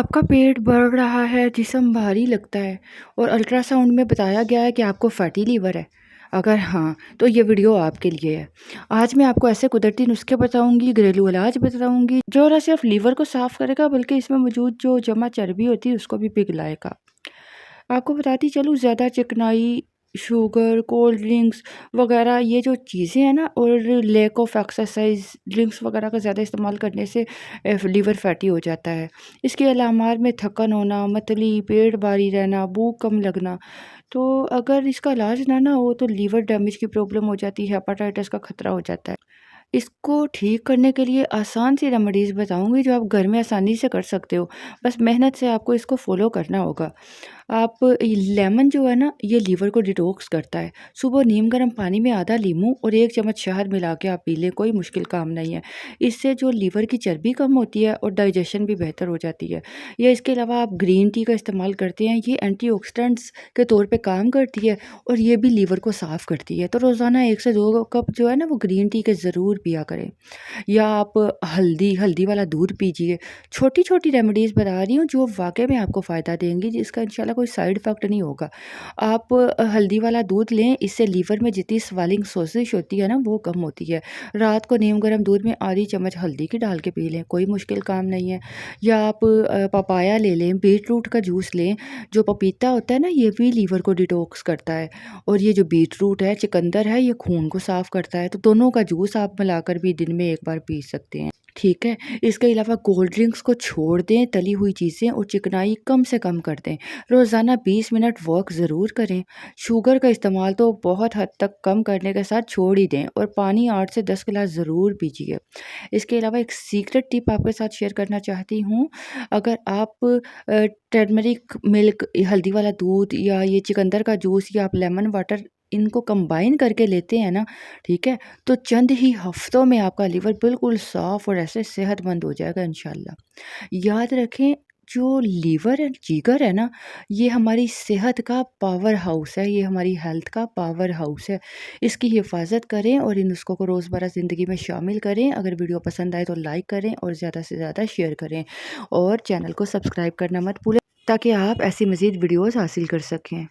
आपका पेट बढ़ रहा है, जिस्म भारी लगता है और अल्ट्रासाउंड में बताया गया है कि आपको फैटी लीवर है। अगर हाँ, तो ये वीडियो आपके लिए है। आज मैं आपको ऐसे कुदरती नुस्खे बताऊंगी, घरेलू इलाज बताऊंगी, जो न सिर्फ लीवर को साफ करेगा बल्कि इसमें मौजूद जो जमा चर्बी होती है उसको भी पिघलाएगा। आपको बताती चलूँ, ज़्यादा चिकनाई, शुगर, कोल्ड ड्रिंक्स वगैरह ये जो चीज़ें हैं ना, और लैक ऑफ एक्सरसाइज, ड्रिंक्स वगैरह का ज़्यादा इस्तेमाल करने से लीवर फैटी हो जाता है। इसके अलामात में थकन होना, मतली, पेट भारी रहना, भूख कम लगना। तो अगर इसका इलाज ना हो तो लीवर डैमेज की प्रॉब्लम हो जाती है, हेपेटाइटिस का खतरा हो जाता है। इसको ठीक करने के लिए आसान सी रेमेडीज़ बताऊँगी जो आप घर में आसानी से कर सकते हो। बस मेहनत से आपको इसको फ़ॉलो करना होगा। आप लेमन जो है ना, ये लीवर को डिटॉक्स करता है। सुबह नीम गर्म पानी में आधा नींबू और 1 चम्मच शहद मिला के आप पी लें, कोई मुश्किल काम नहीं है। इससे जो लीवर की चर्बी कम होती है और डाइजेशन भी बेहतर हो जाती है। या इसके अलावा आप ग्रीन टी का इस्तेमाल करते हैं, ये एंटीऑक्सीडेंट्स के तौर पे काम करती है और ये भी लीवर को साफ़ करती है। तो रोज़ाना 1 से 2 कप जो है ना वो ग्रीन टी के ज़रूर पिया करें। या आप हल्दी हल्दी वाला दूध पीजिए। छोटी-छोटी रेमेडीज़ बता रही हूँ जो वाक़ई में आपको फ़ायदा देंगी, जिसका इंशाल्लाह कोई साइड इफ़ेक्ट नहीं होगा। आप हल्दी वाला दूध लें, इससे लीवर में जितनी स्वेलिंग सोज़िश होती है ना वो कम होती है। रात को नीम गर्म दूध में आधी चम्मच हल्दी की डाल के पी लें, कोई मुश्किल काम नहीं है। या आप पपाया ले लें, बीटरूट का जूस लें। जो पपीता होता है ना, ये भी लीवर को डिटॉक्स करता है और ये जो बीटरूट है, चुकंदर है, ये खून को साफ़ करता है। तो दोनों का जूस आप मिलाकर भी दिन में 1 बार पी सकते हैं। ठीक है? इसके अलावा कोल्ड ड्रिंक्स को छोड़ दें, तली हुई चीज़ें और चिकनाई कम से कम कर दें। रोज़ाना 20 मिनट वॉक ज़रूर करें। शुगर का इस्तेमाल तो बहुत हद तक कम करने के साथ छोड़ ही दें और पानी 8 से 10 गिलास ज़रूर पीजिए। इसके अलावा एक सीक्रेट टिप आपके साथ शेयर करना चाहती हूँ। अगर आप टर्मरिक मिल्क, हल्दी वाला दूध या ये चुकंदर का जूस या आप लेमन वाटर इनको कंबाइन करके लेते हैं ना, ठीक है? तो चंद ही हफ्तों में आपका लीवर बिल्कुल साफ़ और ऐसे सेहतमंद हो जाएगा इंशाल्लाह। याद रखें, जो लीवर है, जिगर है ना, ये हमारी सेहत का पावर हाउस है, ये हमारी हेल्थ का पावर हाउस है। इसकी हिफाज़त करें और इन नुस्ख़ों को रोज़मर्रा ज़िंदगी में शामिल करें। अगर वीडियो पसंद आए तो लाइक करें और ज़्यादा से ज़्यादा शेयर करें और चैनल को सब्सक्राइब करना मत भूलें, ताकि आप ऐसी मज़ीद वीडियोज़ हासिल कर सकें।